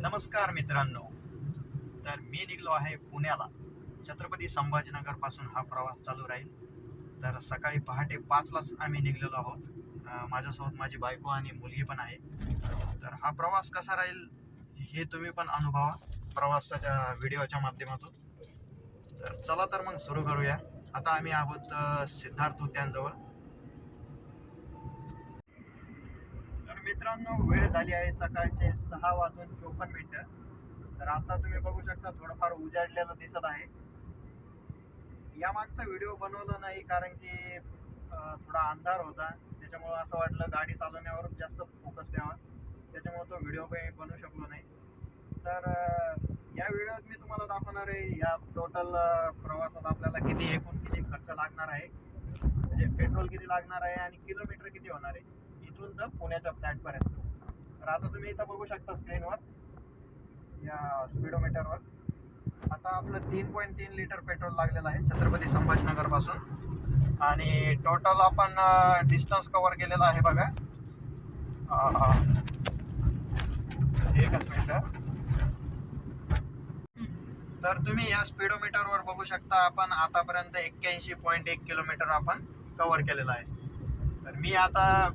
नमस्कार मित्रांनो. तर मी निघलो आहे पुण्याला. छत्रपती संभाजीनगर पासून हा प्रवास चालू राहील. तर सकाळी पहाटे 5लाच आम्ही निघलेलो आहोत. माझ्यासोबत माझी बायको आणि मुलगी पण आहे. तर हा प्रवास कसा राहील हे तुम्ही पण अनुभवा प्रवासाच्या व्हिडिओच्या माध्यमातून. तर चला तर मग सुरू करूया. आता आम्ही आहोत सिद्धार्थ उद्यानजवळ. तर मित्रांनो, वेळ झाली आहे सकाळचे 6:54. तर आता तुम्ही बघू शकता थोडंफार उजाडलेलं दिसत आहे. या मागचा व्हिडिओ बनवला नाही कारण की थोडा अंधार होता, त्याच्यामुळं असं वाटलं गाडी चालवण्यावर जास्त फोकस द्यावा, त्याच्यामुळे तो व्हिडिओ काही बनवू शकलो नाही. तर या व्हिडिओत मी तुम्हाला दाखवणार आहे या टोटल प्रवासात आपल्याला किती खर्च लागणार आहे, म्हणजे पेट्रोल किती लागणार आहे आणि किलोमीटर किती होणार आहे इथून तर पुण्याच्या फ्लॅटपर्यंत. तर आता तुम्ही इथं बघू शकता स्क्रीनवर या स्पीडोमीटरवर. आता आपलं 3.3 लिटर पेट्रोल लागलेलं आहे छत्रपती संभाजीनगर पासून. आणि टोटल आपण डिस्टन्स कव्हर केलेला आहे बघा. एकच मिनिट. तर तुम्ही या स्पीडोमीटरवर बघू शकता आपण आतापर्यंत 81.1 किलोमीटर आपण कव्हर केलेला आहे. तर मी आता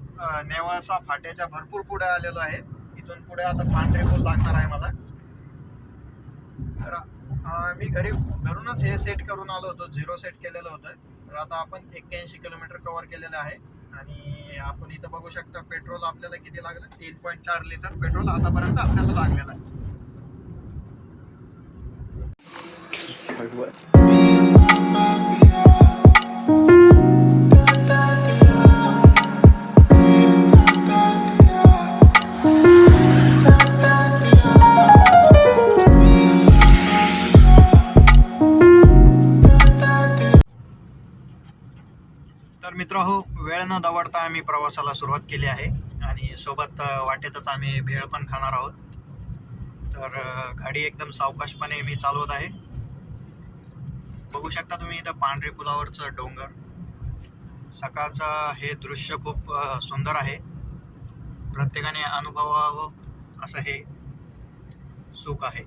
नेवासा फाट्याच्या भरपूर पुढे आलेलो आहे. इथून पुढे आता पांढरे पूल लागणार आहे मला. तर मी घरूनच हे सेट करून आलो होतो, 0 सेट केलेलं होतं. तर आता आपण 81 किलोमीटर कव्हर केलेलं आहे. आणि आपण इथं बघू शकता पेट्रोल आपल्याला किती लागलं. 3.4 लिटर पेट्रोल आतापर्यंत आपल्याला लागलेलं आहे. तर मित्रहो, वेळ न दवडता आम्ही प्रवासाला सुरुवात केली आहे आणि सोबत वाटेतच आम्ही भेळ पण खाणार आहोत. तर गाडी एकदम सावकाशपणे मी चालवत आहे. बघू शकता तुम्ही इथं पांढरे पुलावरचं डोंगर. सकाळचं हे दृश्य खूप सुंदर आहे. प्रत्येकाने अनुभवावं असं हे सुख आहे.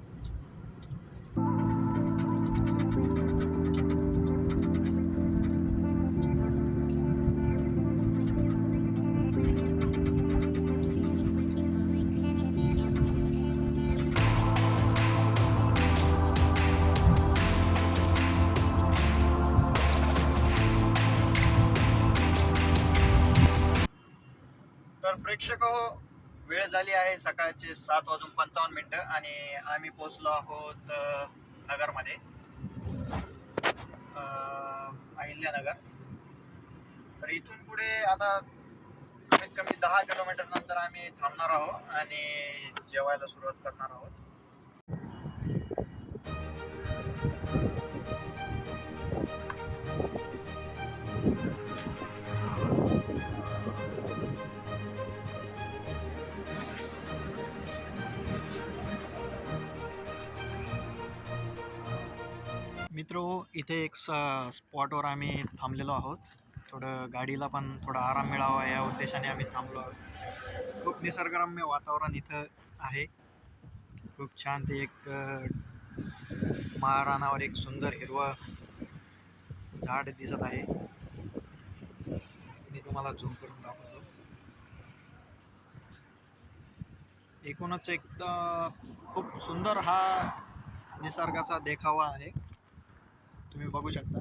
तर प्रेक्षक हो, वेळ झाली आहे सकाळचे 7:55 आणि आम्ही पोहोचलो आहोत नगरमध्ये, अहिल्यानगर. तर इथून पुढे आता कमीत कमी 10 किलोमीटर नंतर आम्ही थांबणार आहोत आणि जेवायला सुरुवात करणार आहोत. मित्रो, इथे एक स्पॉटवर आम्ही थांबलेलो आहोत. थोडं गाडीला पण थोडा आराम मिळावा या उद्देशाने आम्ही थांबलो आहोत. खूप निसर्गरम्य वातावरण इथं आहे. खूप छान ते एक महाराणावर एक सुंदर हिरवं झाड दिसत आहे. मी तुम्हाला झूम करून दाखवतो. एकूणच एकदा खूप सुंदर हा निसर्गाचा देखावा आहे, तुम्ही बघू शकता.